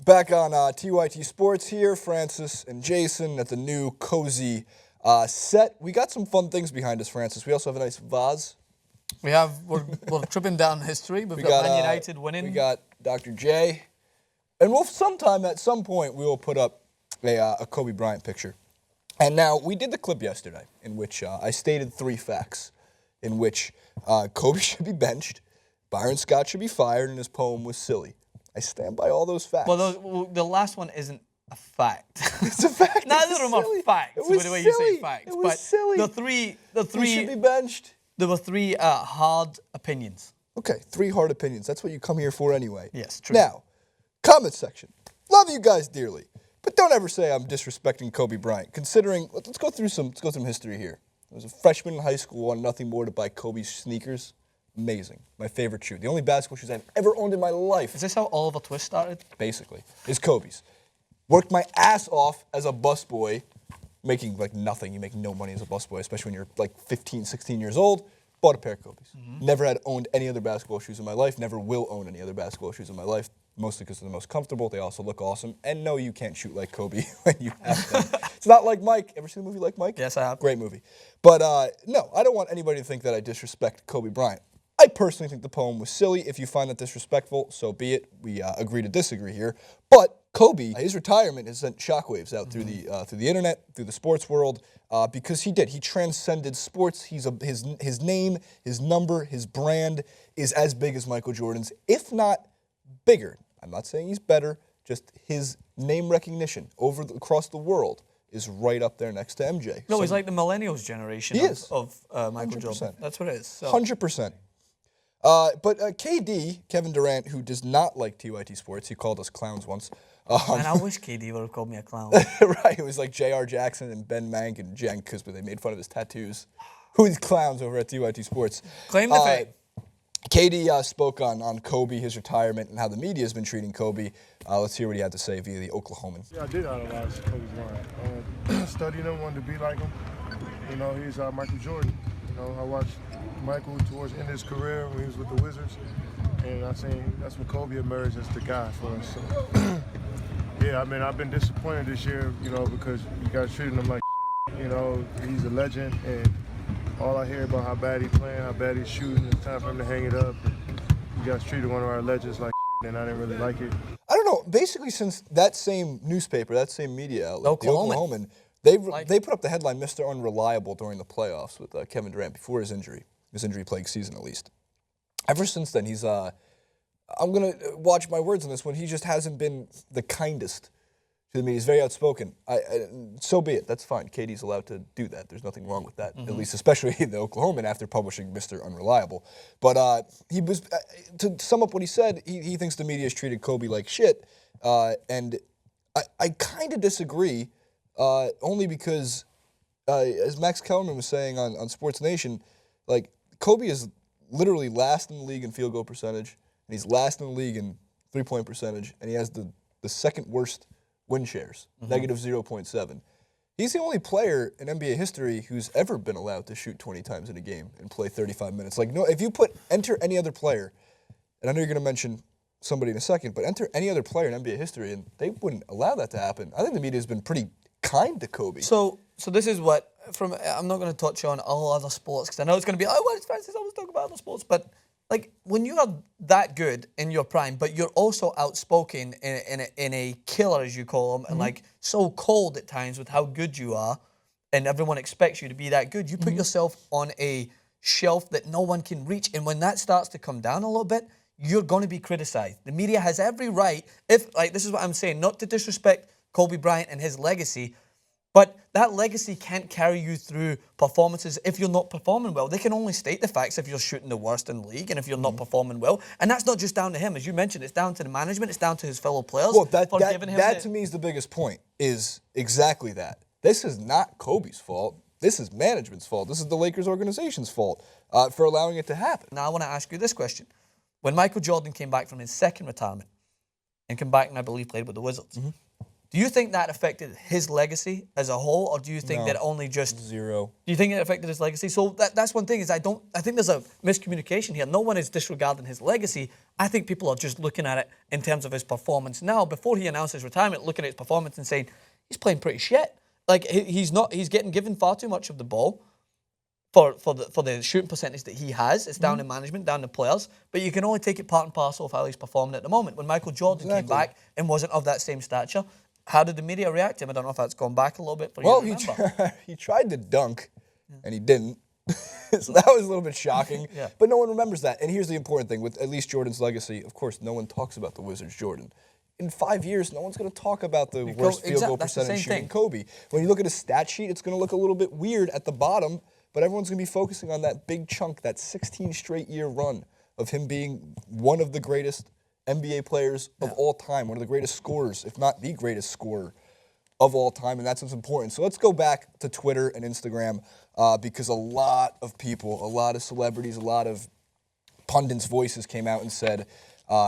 Back on TYT Sports here, Francis and Jason at the new cozy set. We got some fun things behind us, Francis. We also have a nice vase. We're tripping down history. We've got Man United winning. We got Dr. J. And we'll sometime, at some point, we will put up a Kobe Bryant picture. And now, we did the clip yesterday in which I stated 3 facts in which Kobe should be benched, Byron Scott should be fired, and his poem was silly. I stand by all those facts. Well, the last one isn't a fact. It's a fact. Neither of them are facts. It was the way silly. You say facts. It was silly. The three He should be benched. There were 3 hard opinions. Okay, 3 hard opinions. That's what you come here for anyway. Yes, true. Now, comment section. Love you guys dearly, but don't ever say I'm disrespecting Kobe Bryant. Considering, let's go through some history here. I was a freshman in high school, wanted nothing more to buy Kobe's sneakers. Amazing. My favorite shoe. The only basketball shoes I've ever owned in my life. Is this how Oliver Twist started? Basically. Is Kobe's. Worked my ass off as a busboy, making like nothing. You make no money as a busboy, especially when you're like 15, 16 years old. Bought a pair of Kobe's. Never had owned any other basketball shoes in my life. Never will own any other basketball shoes in my life. Mostly because they're the most comfortable. They also look awesome. And no, you can't shoot like Kobe when you have them. It's not like Mike. Ever seen the movie Like Mike? Yes, I have. Great movie. But no, I don't want anybody to think that I disrespect Kobe Bryant. I personally think the poem was silly. If you find that disrespectful, so be it. We agree to disagree here. But Kobe, his retirement has sent shockwaves out through the internet, through the sports world, because he did. He transcended sports. His name, his number, his brand is as big as Michael Jordan's, if not bigger. I'm not saying he's better. Just his name recognition across the world is right up there next to MJ. No, he's like the millennials generation of Michael 100%. Jordan. That's what it is. So. 100%. But KD, Kevin Durant, who does not like TYT Sports, he called us clowns once. And I wish KD would have called me a clown. Right, it was like J.R. Jackson and Ben Mank and Jen Cusby. They made fun of his tattoos. Who are these clowns over at TYT Sports? Claim the fame. KD spoke on Kobe, his retirement, and how the media has been treating Kobe. Let's hear what he had to say via the Oklahoman. Yeah, I did idolize Kobe Bryant. Studied him, wanted to be like him. You know, he's Michael Jordan. You know, I watched Michael towards the end of his career when he was with the Wizards, and I think that's when Kobe emerged as the guy for us. So, yeah, I mean, I've been disappointed this year, you know, because you guys treating him like, you know, he's a legend, and all I hear about how bad he's playing, how bad he's shooting, it's time for him to hang it up. You guys treated one of our legends like, and I didn't really like it. I don't know. Basically, since that same newspaper, that same media outlet, the Oklahoman, they put up the headline "Mr. Unreliable" during the playoffs with Kevin Durant before his injury-plagued season at least. Ever since then, he's I'm gonna watch my words on this one. He just hasn't been the kindest to the media. He's very outspoken. So be it. That's fine. KD's allowed to do that. There's nothing wrong with that. At least, especially the Oklahoman after publishing Mr. Unreliable. But he was to sum up what he said. He thinks the media has treated Kobe like shit, and I kind of disagree. Only because, as Max Kellerman was saying on Sports Nation, like Kobe is literally last in the league in field goal percentage, and he's last in the league in three-point percentage, and he has the second worst win shares, negative 0.7. He's the only player in NBA history who's ever been allowed to shoot 20 times in a game and play 35 minutes. Like, no, if you enter any other player, and I know you're going to mention somebody in a second, but enter any other player in NBA history, and they wouldn't allow that to happen. I think the media has been pretty kind to Kobe. So this is what, I'm not going to touch on all other sports because I know it's going to be, oh, well, it's Francis always talk about other sports, but like when you are that good in your prime, but you're also outspoken in a killer, as you call them, and like so cold at times with how good you are, and everyone expects you to be that good, you put yourself on a shelf that no one can reach, and when that starts to come down a little bit, you're going to be criticized. The media has every right, this is what I'm saying, not to disrespect Kobe Bryant and his legacy, but that legacy can't carry you through performances if you're not performing well. They can only state the facts if you're shooting the worst in the league and if you're not performing well. And that's not just down to him. As you mentioned, it's down to the management. It's down to his fellow players. Well, that to me is the biggest point, is exactly that. This is not Kobe's fault. This is management's fault. This is the Lakers organization's fault for allowing it to happen. Now I want to ask you this question. When Michael Jordan came back from his second retirement and came back and I believe played with the Wizards, Do you think that affected his legacy as a whole, or do you think that only just... Zero. Do you think it affected his legacy? So that's one thing, is I think there's a miscommunication here. No one is disregarding his legacy. I think people are just looking at it in terms of his performance now. Before he announced his retirement, looking at his performance and saying, he's playing pretty shit. Like, he's getting given far too much of the ball for the shooting percentage that he has. It's down to management, down to players. But you can only take it part and parcel of how he's performing at the moment. When Michael Jordan came back and wasn't of that same stature, how did the media react to him? I don't know if that's gone back a little bit for you to remember. He tried to dunk, and he didn't. So that was a little bit shocking. But no one remembers that. And here's the important thing. With at least Jordan's legacy, of course, no one talks about the Wizards' Jordan. In 5 years, no one's going to talk about the worst field goal percentage shooting Kobe. When you look at his stat sheet, it's going to look a little bit weird at the bottom, but everyone's going to be focusing on that big chunk, that 16 straight year run of him being one of the greatest NBA players of all time, one of the greatest scorers, if not the greatest scorer of all time, and that's what's important. So let's go back to Twitter and Instagram, because a lot of people, a lot of celebrities, a lot of pundits' voices came out and said,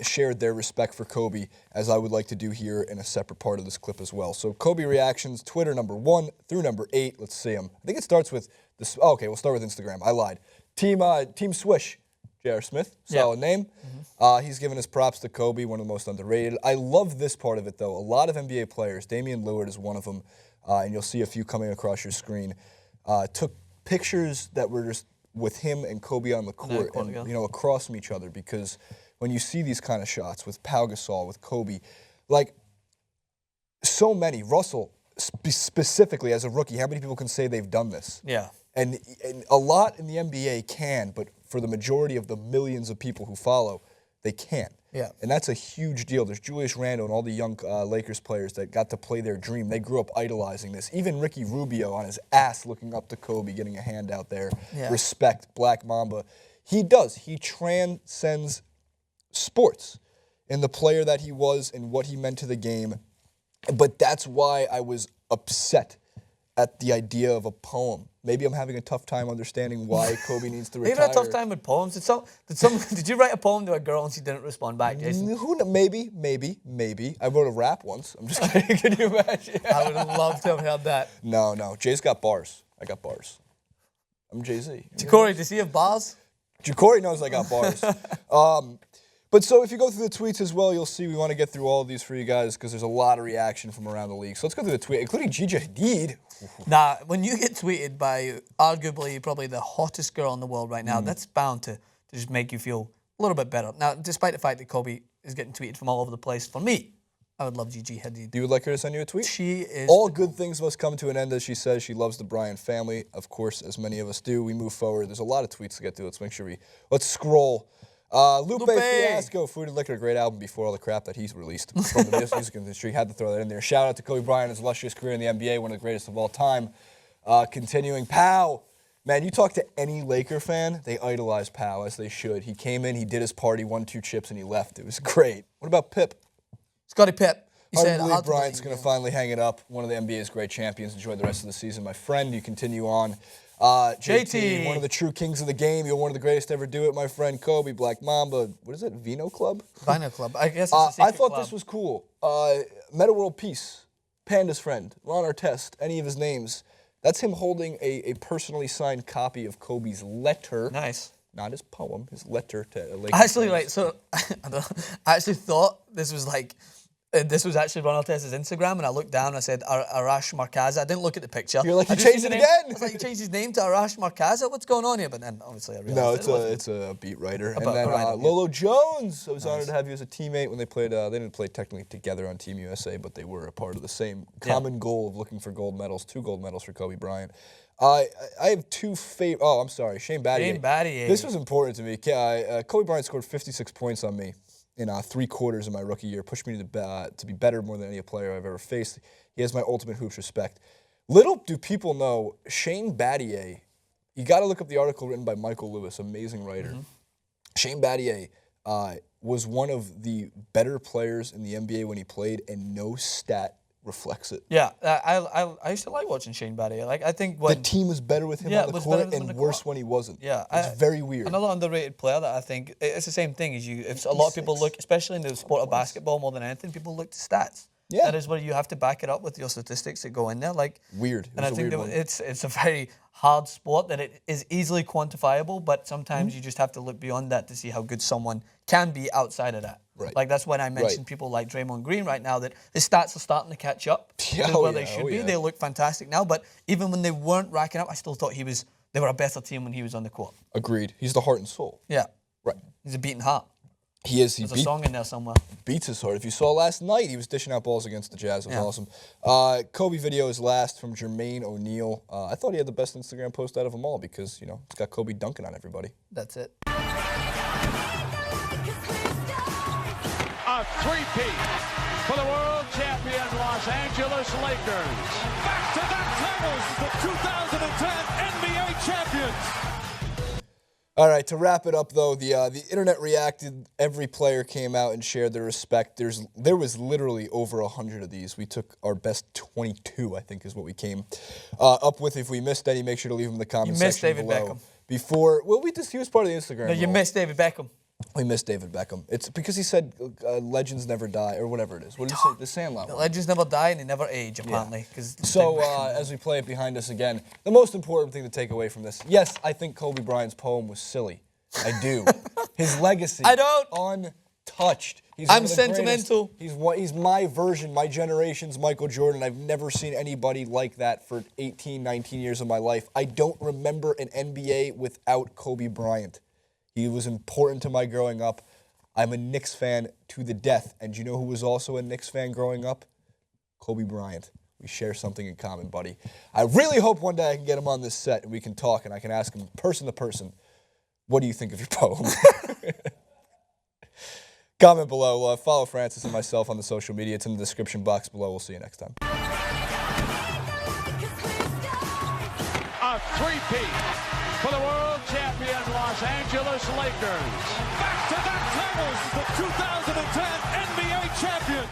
shared their respect for Kobe, as I would like to do here in a separate part of this clip as well. So Kobe reactions, Twitter number 1 through number 8. Let's see them. I think it starts with this. Oh, okay, we'll start with Instagram. I lied. Team Swish. J.R. Smith, solid name. He's given his props to Kobe, one of the most underrated. I love this part of it, though. A lot of NBA players, Damian Lillard is one of them, and you'll see a few coming across your screen, took pictures that were just with him and Kobe on the court and across from each other, because when you see these kind of shots with Pau Gasol, with Kobe, like so many, Russell specifically as a rookie, how many people can say they've done this? Yeah. And a lot in the NBA can, but for the majority of the millions of people who follow, they can't. Yeah. And that's a huge deal. There's Julius Randle and all the young Lakers players that got to play their dream. They grew up idolizing this. Even Ricky Rubio on his ass looking up to Kobe, getting a hand out there. Yeah. Respect, Black Mamba. He does. He transcends sports in the player that he was and what he meant to the game. But that's why I was upset at the idea of a poem. Maybe I'm having a tough time understanding why Kobe needs to retire. You have a tough time with poems. Did you write a poem to a girl and she didn't respond back, Jason? Maybe. I wrote a rap once. I'm just kidding. Can you imagine? I would have loved to have heard that. No. Jay's got bars. I got bars. I'm Jay-Z. Ja'Cory, does he have bars? Ja'Cory knows I got bars. But so if you go through the tweets as well, you'll see we want to get through all of these for you guys because there's a lot of reaction from around the league. So let's go through the tweet, including Gigi Hadid. Nah, when you get tweeted by arguably probably the hottest girl in the world right now, that's bound to just make you feel a little bit better. Now, despite the fact that Kobe is getting tweeted from all over the place, for me, I would love Gigi Hadid. You would like her to send you a tweet? She is... All good things must come to an end, as she says. She loves the Bryant family, of course, as many of us do. We move forward. There's a lot of tweets to get to. Let's make sure let's scroll. Lupe Fiasco, Food and Liquor, a great album before all the crap that he's released from the music industry. Had to throw that in there. Shout out to Kobe Bryant, his illustrious career in the NBA, one of the greatest of all time. Continuing, Pau. Man, you talk to any Laker fan, they idolize Pau, as they should. He came in, he did his party, won 2 chips, and he left. It was great. What about Pip? Scottie Pip. I believe Bryant's going to finally hang it up. One of the NBA's great champions. Enjoy the rest of the season, my friend. You continue on. JT, one of the true kings of the game. You're one of the greatest to ever do it, my friend. Kobe, Black Mamba. What is it? Vino Club? Vino Club. I guess it's a secret I thought club. This was cool. Meta World Peace. Panda's friend. Ron Artest. Any of his names. That's him holding a personally signed copy of Kobe's letter. Nice. Not his poem. His letter to Lakers. Actually, right, so I actually thought this was like... This was actually Ron Artest's Instagram, and I looked down and I said, Arash Markaza. I didn't look at the picture. You're like, you changed it again? I was like, you changed his name to Arash Markaza? What's going on here? But then, obviously, I realized it's a beat writer. And then Lolo Jones. I was honored to have you as a teammate when they played. They didn't play technically together on Team USA, but they were a part of the same common goal of looking for gold medals. 2 gold medals for Kobe Bryant. I have 2 favorite. Oh, I'm sorry. Shane Battier. Shane Battier. This was important to me. Kobe Bryant scored 56 points on me in 3 quarters of my rookie year, pushed me to be better more than any player I've ever faced. He has my ultimate hoops respect. Little do people know, Shane Battier, you got to look up the article written by Michael Lewis, amazing writer. Shane Battier was one of the better players in the NBA when he played, and no stat reflects it. Yeah, I used to like watching Shane Battier. Like, I think when the team was better with him on the court and worse when he wasn't. Yeah, it's very weird. Another underrated player that I think it's the same thing as you. If a lot of people look, especially in the sport of basketball more than anything, people look to stats. Yeah. That is where you have to back it up with your statistics that go in there. Like weird. And I think that it's a very hard sport that it is easily quantifiable, but sometimes you just have to look beyond that to see how good someone can be outside of that. Right. Like that's when I mentioned people like Draymond Green right now, that his stats are starting to catch up to where they should be. They look fantastic now, but even when they weren't racking up, I still thought they were a better team when he was on the court. Agreed. He's the heart and soul. Yeah. Right. He's a beating heart. He is. There's a song in there somewhere. Beats his heart. If you saw last night, he was dishing out balls against the Jazz. It was awesome. Kobe video is last from Jermaine O'Neal. I thought he had the best Instagram post out of them all because, it's got Kobe dunking on everybody. That's it. A three-peat for the world champion Los Angeles Lakers. Back-to-back titles, the 2010 NBA champions. All right, to wrap it up, though, the internet reacted. Every player came out and shared their respect. There was literally over 100 of these. We took our best 22, I think, is what we came up with. If we missed any, make sure to leave them in the comments section below. You missed David Beckham. He was part of the Instagram. No, you missed David Beckham. We missed David Beckham. It's because he said legends never die, or whatever it is. What did you say? The Sandlot The one. legends never die and they never age, apparently. So, as we play it behind us again, the most important thing to take away from this, yes, I think Kobe Bryant's poem was silly. I do. His legacy, I don't. Untouched. I'm sentimental. He's my version, my generation's Michael Jordan. I've never seen anybody like that for 18, 19 years of my life. I don't remember an NBA without Kobe Bryant. He was important to my growing up. I'm a Knicks fan to the death. And you know who was also a Knicks fan growing up? Kobe Bryant. We share something in common, buddy. I really hope one day I can get him on this set and we can talk and I can ask him person to person, what do you think of your poem? Comment below. Follow Francis and myself on the social media. It's in the description box below. We'll see you next time. A three-peat for the world champion Los Angeles Lakers. Back-to-back titles, the 2010 NBA champions.